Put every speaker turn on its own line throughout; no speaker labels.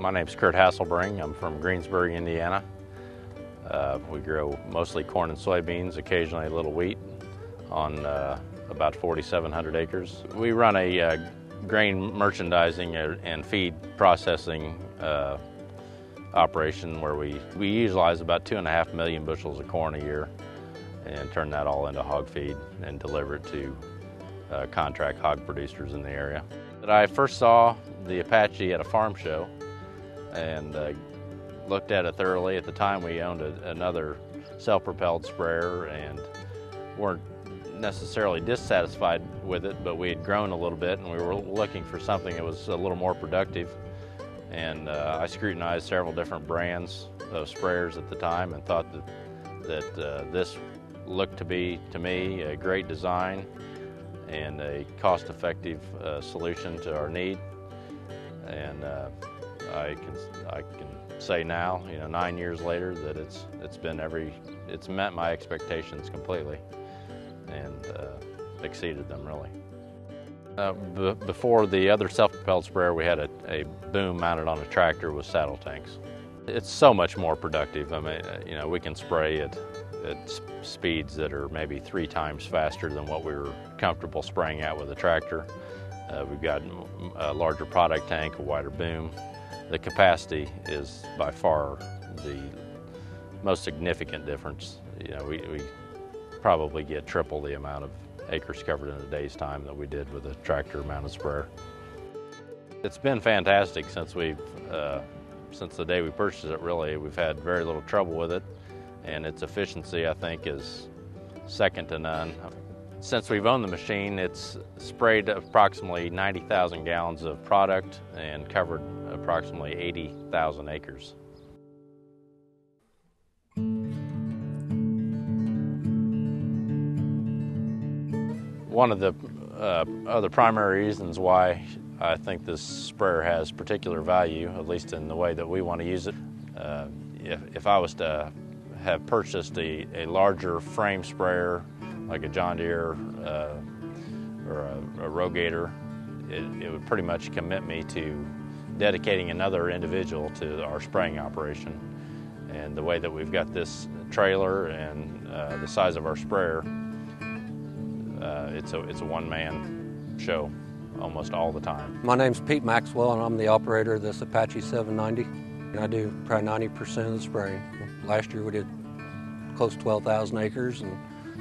My name's Curt Hasselbring. I'm from Greensburg, Indiana. We grow mostly corn and soybeans, occasionally a little wheat on about 4,700 acres. We run a grain merchandising and feed processing operation where we utilize about 2.5 million bushels of corn a year and turn that all into hog feed and deliver it to contract hog producers in the area. I first saw the Apache at a farm show and looked at it thoroughly. At the time we owned another self-propelled sprayer and weren't necessarily dissatisfied with it, but we had grown a little bit and we were looking for something that was a little more productive. And I scrutinized several different brands of sprayers at the time and thought that this looked to be, to me, a great design and a cost-effective solution to our need. And I can say now, 9 years later, that it's met my expectations completely and exceeded them really. Before the other self-propelled sprayer, we had a boom mounted on a tractor with saddle tanks. It's so much more productive. I mean, we can spray at speeds that are maybe 3 times faster than what we were comfortable spraying at with a tractor. We've got a larger product tank, a wider boom. The capacity is by far the most significant difference. We probably get triple the amount of acres covered in a day's time that we did with a tractor-mounted sprayer. It's been fantastic since since the day we purchased it. Really, we've had very little trouble with it, and its efficiency, I think, is second to none. Since we've owned the machine, it's sprayed approximately 90,000 gallons of product and covered approximately 80,000 acres. One of the other primary reasons why I think this sprayer has particular value, at least in the way that we want to use it, if I was to have purchased a larger frame sprayer like a John Deere or a Rogator, it would pretty much commit me to dedicating another individual to our spraying operation. And the way that we've got this trailer and the size of our sprayer, it's a one-man show almost all the time.
My name's Pete Maxwell and I'm the operator of this Apache 790. And I do probably 90% of the spraying. Last year we did close to 12,000 acres and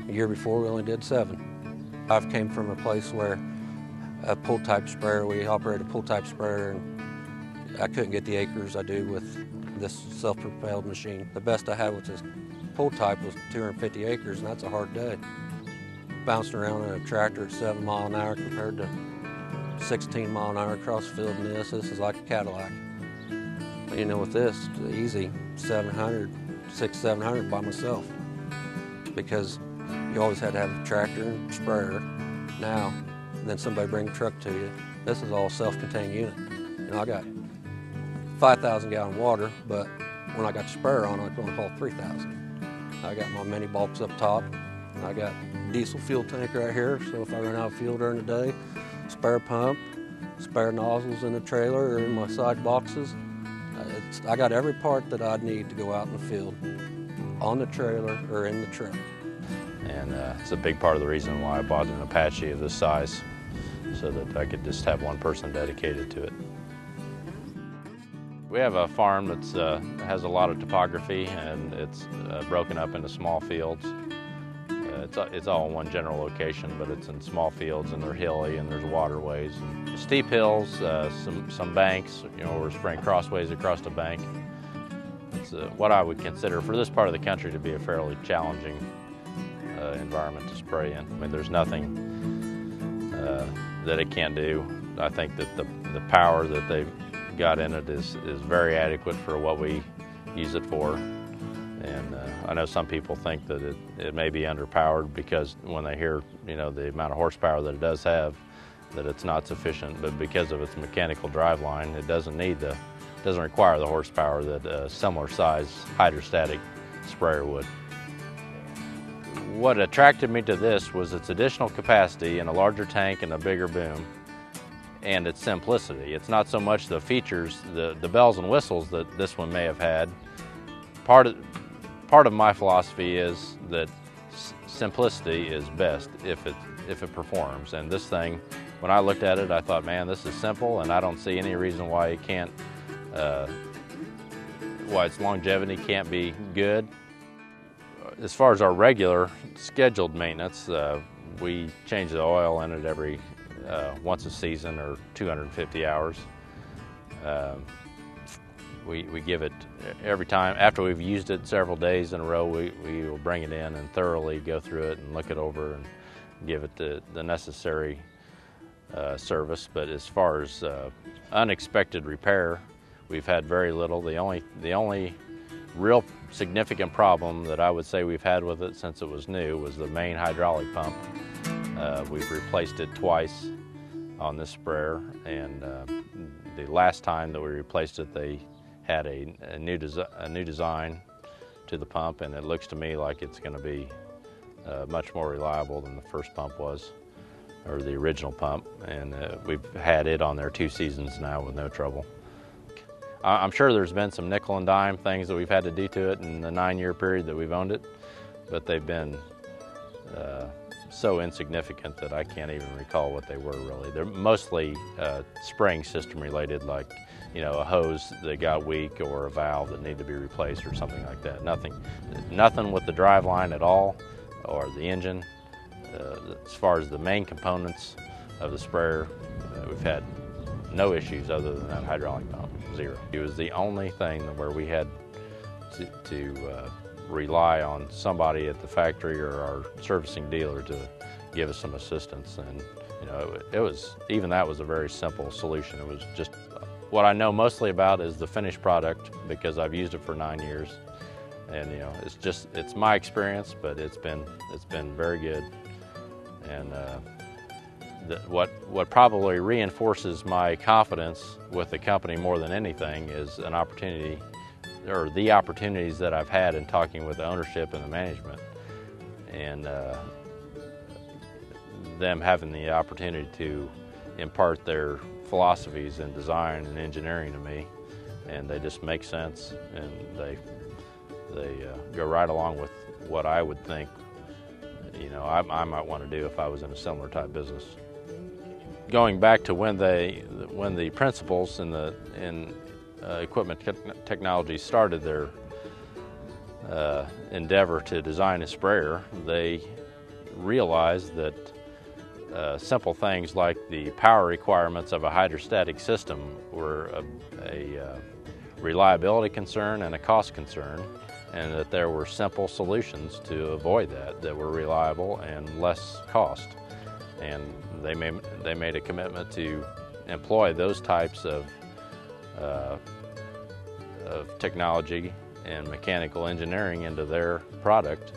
the year before we only did 7. I've came from a place where a pull-type sprayer, we operate a pull-type sprayer, and I couldn't get the acres I do with this self-propelled machine. The best I had with this pull-type was 250 acres, and that's a hard day. Bouncing around in a tractor at 7 miles an hour compared to 16 miles an hour across the field in this is like a Cadillac. With this, easy 600-700 by myself, because you always had to have a tractor and sprayer. Now, and then somebody bring a truck to you. This is all self-contained unit. I got 5,000 gallon water, but when I got the sprayer on, I can only haul 3,000. I got my mini bulks up top. I got diesel fuel tank right here, so if I run out of fuel during the day, spare pump, spare nozzles in the trailer or in my side boxes. I got every part that I'd need to go out in the field, on the trailer or in the truck.
And it's a big part of the reason why I bought an Apache of this size, so that I could just have one person dedicated to it. We have a farm that has a lot of topography, and it's broken up into small fields. It's all in one general location, but it's in small fields, and they're hilly, and there's waterways, and steep hills, some banks. We're spraying crossways across the bank. It's what I would consider for this part of the country to be a fairly challenging environment to spray in. I mean, there's nothing that it can't do. I think that the power that they've got in it is very adequate for what we use it for. And I know some people think that it may be underpowered because when they hear, the amount of horsepower that it does have, that it's not sufficient. But because of its mechanical driveline, it doesn't require the horsepower that a similar size hydrostatic sprayer would. What attracted me to this was its additional capacity and a larger tank and a bigger boom. and its simplicity. It's not so much the features, the bells and whistles that this one may have had. Part of my philosophy is that simplicity is best if it performs. And this thing, when I looked at it, I thought, man, this is simple, and I don't see any reason why it can't, why its longevity can't be good. As far as our regular scheduled maintenance, we change the oil in it every once a season or 250 hours. We give it every time. After we've used it several days in a row, we will bring it in and thoroughly go through it and look it over and give it the necessary service. But as far as unexpected repair, we've had very little. The only real significant problem that I would say we've had with it since it was new was the main hydraulic pump. We've replaced it twice on this sprayer, and the last time that we replaced it, they had a new design to the pump, and it looks to me like it's going to be much more reliable than the first pump was, or the original pump, and we've had it on there 2 seasons now with no trouble. I'm sure there's been some nickel and dime things that we've had to do to it in the 9-year period that we've owned it, but they've been so insignificant that I can't even recall what they were really. They're mostly spraying system related, like a hose that got weak or a valve that needed to be replaced or something like that. Nothing with the drive line at all or the engine. As far as the main components of the sprayer, we've had no issues other than that hydraulic pump, zero. It was the only thing where we had to rely on somebody at the factory or our servicing dealer to give us some assistance, and it was, even that was a very simple solution. It was just, what I know mostly about is the finished product because I've used it for 9 years, and it's my experience, but it's been very good. And what probably reinforces my confidence with the company more than anything is an opportunity, or the opportunities that I've had in talking with the ownership and the management, and them having the opportunity to impart their philosophies in design and engineering to me, and they just make sense, and they go right along with what I would think I might want to do if I was in a similar type business. Going back to when the principals in equipment technology started their endeavor to design a sprayer, they realized that simple things like the power requirements of a hydrostatic system were a reliability concern and a cost concern, and that there were simple solutions to avoid that were reliable and less cost. And they made a commitment to employ those types of technology and mechanical engineering into their product,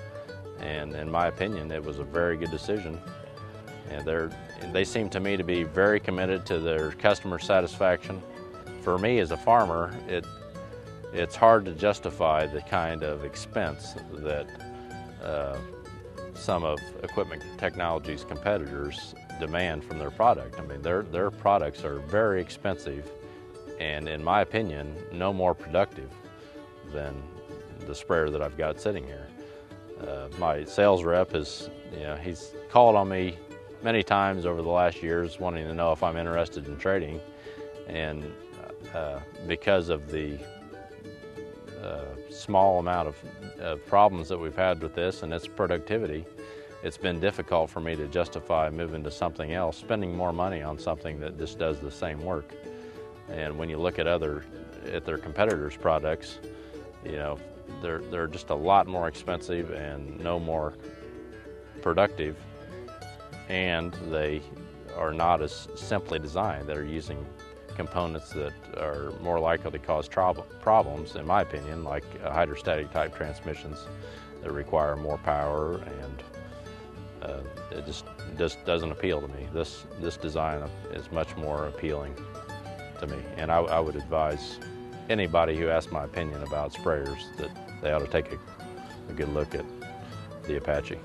and in my opinion it was a very good decision. And they seem to me to be very committed to their customer satisfaction. For me as a farmer, it's hard to justify the kind of expense that some of equipment technology's competitors demand from their product. I mean, their products are very expensive, and in my opinion, no more productive than the sprayer that I've got sitting here. My sales rep he's called on me many times over the last years wanting to know if I'm interested in trading, and because of the small amount of problems that we've had with this and its productivity, it's been difficult for me to justify moving to something else, spending more money on something that just does the same work. And when you look at their competitors' products, they're just a lot more expensive and no more productive, and they are not as simply designed. They're using components that are more likely to cause problems, in my opinion, like hydrostatic type transmissions that require more power, and it just doesn't appeal to me. This design is much more appealing to me, and I would advise anybody who asks my opinion about sprayers that they ought to take a good look at the Apache.